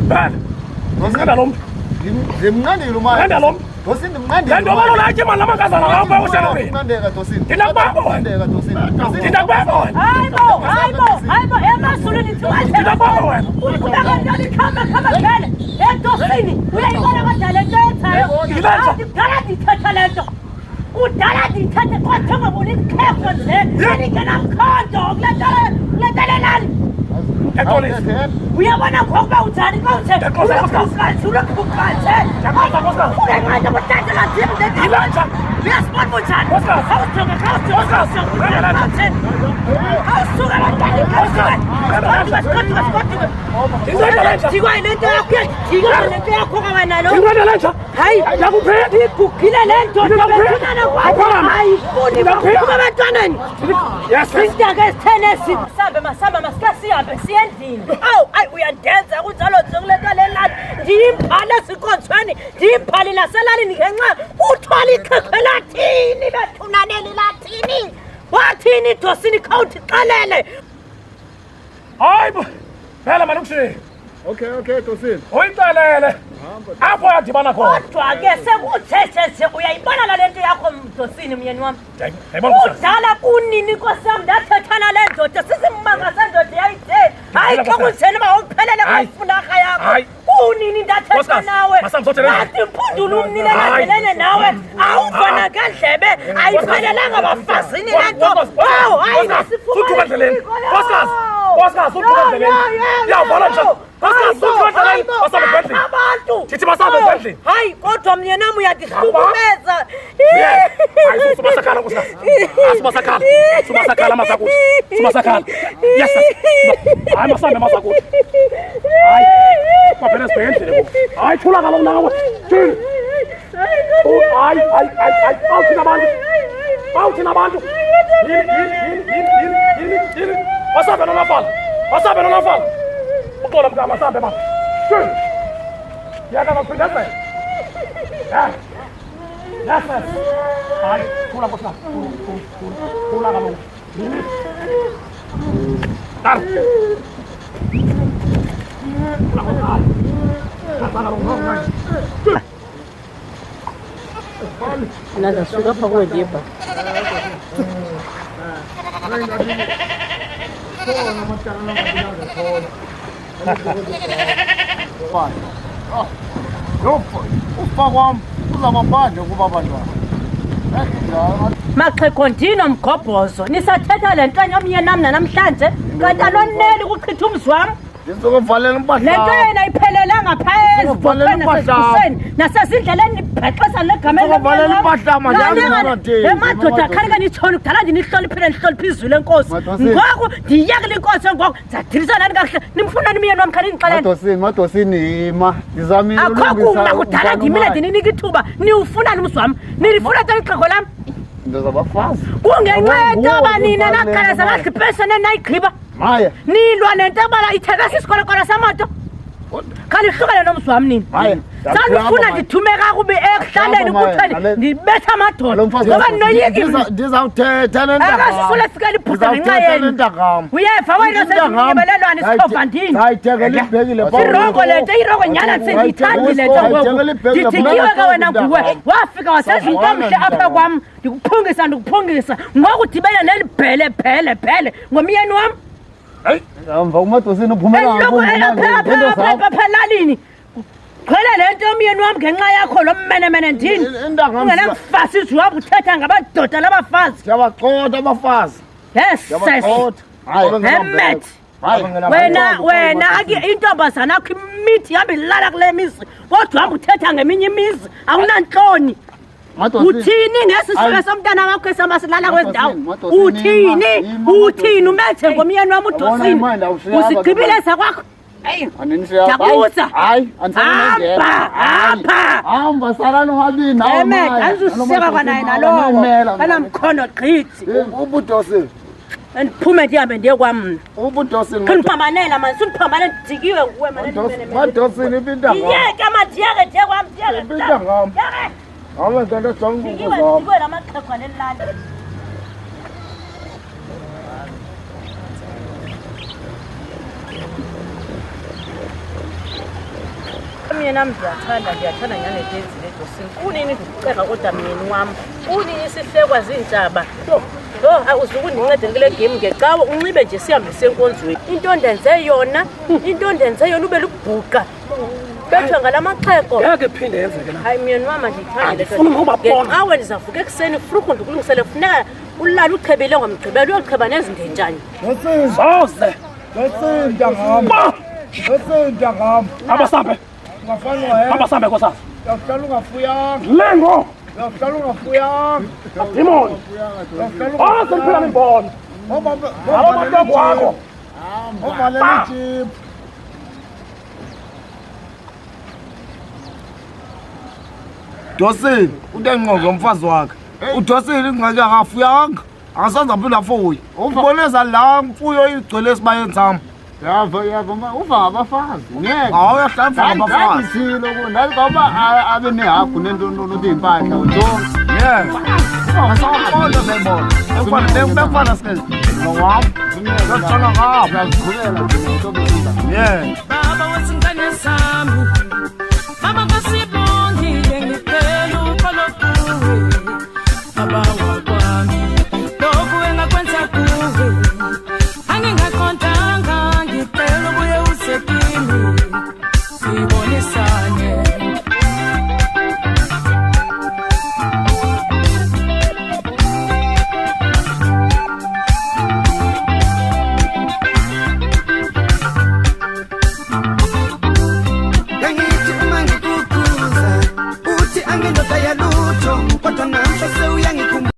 Bheka. Ngicela lo muntu. Ngimnqandile uma. Ngenda lo muntu. Dosini ngimnqandile. Lento balula ke manje lamangazana ngapha ushela wena. Ngimnqandeka Dosini. Thina kubaba wena. Ngimnqandeka Dosini. Thina kubaba wena. Hayibo emasulu nithi Thina kubaba wena. ukhula kanjani khamba phela edosini uyayibona kanjani lento yenzayo kudala ndithetha lento kudala ndithethe kodwa ngabona ikhefo nje andingenamkhondo kulentelelani uyabona ngokuba unjani kawutheulokhukathi ulenqanda kutatelathiuyasibona bunjani awusuke lento yakho kawanalo hayi igugile lento betunana kwakho ayifuni bakuba abantwaneni isitake esithenesi masambe masike sihambe siye endlini ayi uyandenza kunjalo nje kulento lelani ndiyimbhali ezinkonzweni ndiyimbhali naselalini ngenxa uthwala ikhekhe lathini bethunaneli lathini wathini Dosini khawuthi xelele hayi phela malukushi Okay Dosini. uyincelele apho yadibana khona kodwa ke sekuthethe nje uyayibona la lento yakho Dosini myeni wami udala kunini Nkosi yami ndathethana le ndoda sizimmanga sendoda yayithe hayi xa kunjeni uba uphelele kufunaka yakho kunini ndathetha nawe athi mphundula umnile landelene nawe awuvana ngendlebe ayiphelelanga bafazini le nto hayi Nkosikazi, uthuka endleleni. Iyavona nje. Nkosikazi, uthuka endleleni. Basabe endlini. Abantu. Thithi basabe endlini. Hayi, kodwa mnyenami uyadihlukumeza. Hayi, sumasakhala nkosikazi. Sumasakhala. Sumasakhala masakuthi. Sumasakhala. Yes. Hayi, masambe masakuthi. Hayi. Kwaphela sibhendle. Hayi, thula kaloku nawe. Thula. Hayi. Awuthina abantu. Awuthina abantu. Yini. Wasabe nonafala. Uxola mntana masambe ba. Thula. Yaka baphindezela. Yes. Hayi, thula nkosikazi. Thula kaloku. Dar. Nada, suga pra Godipa. Ufa kwam uzabaphandle kuba abantwana. Maxhego ndino mgobhozo nisathetha le nto yomnyenam namhlanje kanti aloneli ukuchitha umzi wam Ndizokuvalela impahla. le nto yena iphelelanga phaa ezibhokhweni nasezindleleni nibhexesa negama Ndizokuvalela impahla manje madoda khanike nitshoni kudala ndinihloniphile nihloniphe izwi lenkosi ngoku ndiyekile inkosi ngoku ndizadilisa nani kakuhle nimfuna nimyeni wam khani nixelele Madosini ima ndizamile akho kuma kudala ndimile ndininika ithuba niwufunani umzi wam nilifuna ntoni ixhego lam ndizabafazi kungenxa yentoba nina nakhaleza ngahlipesene nayigqiba Maya nilwa nento yobana ithekasa isikolokolo semoto khanihlukane nomzi wam nini sanifuna ndithume kakubi ekuhlaleni kutheni ndibetha amadoda ngoba ndinoyikile ndizawuthetha akasifuna fika libhuda ngenxa yenu uyeva wena sezinyebelelwane sikhova ndini irongo lento irongo nyana sendiyithandi lento ngoku ndidityiwe ka wena nguwe wafika wasenza into mhle apha kwam ndikuphungisa ngoku udibene neli bhele ngomyeni wam Mva uMadosini uphumela phelalini qhele le nto yomyeni wam ngenxa yakho lo mmenemene ndini ungenamfasi izwi wam uthetha ngabadoda labafazi ndiyabaqotha abafazi hemet wena intombazana akho imithi ihambe ilala kule mizi kodwa hamba uthetha ngeminye imizi awunantloni uthini ngesisuke somntana wakho esamasilala kwezindawo uthini umethe ngomyeni wami uDosini usigqibile sakwakho Jabuza hayi hamba salani wabini nawe azuseka kwanaye nalowo banamkhono gqithi ubuDosini andiphume ndihambe ndiye kwam ubuDosini khoniphambanela manje sundiphambanele ndijikiwe nguwe Madosini ibinta ngam yeke mandiyeke ndiye kwam ibinta ngam Hawe ngento sonke ngizama. Ndiwe lamaxhego nelali. mina ndiyathanda nyane lezi ledosini kunini ndikuceka kodwa myeni wami kunini sihlekwa zintshaba uzukundincede kule game ngecawa unxibe nje sihambe senkonzweni into ndenze yona ube lukubhuqa bethwe ngalamaxheko ngeke phinde yenzeke la hayi myeni wami ndiyithanda Andifuni ukubabona. ngecawe ndizavuka ekuseni fruku ndikulungisele funeka ulala uchebile ngomgqibelo uyolicheba nezindenjani zoze Ntangam. Ntangam. abasambe Ungafana abasambe nkosana Uyaqala ungafuyanga. lengo Uyaqala ungafuyanga. demoni sendiphila nimbona ababantu wakho Ovalela ichip. Dosini, utenqoko umfazi wakhe. Udosini ingxaki akafuyanga. Akasanza aphinda afuye. Uboneza la mfuyo igcwele esibayeni sami. Yava uva abafazi ngeke Awuyahlamba ngabafazi. ngithilo kunazi ngoba abe nehagu nento impahla ujonga Yes. Asakhondo sebona. Ekufana sikhe. Ngowam. Ngiyaqala ngapha. uyazikhulela nje Yeah. Baba wasingane sami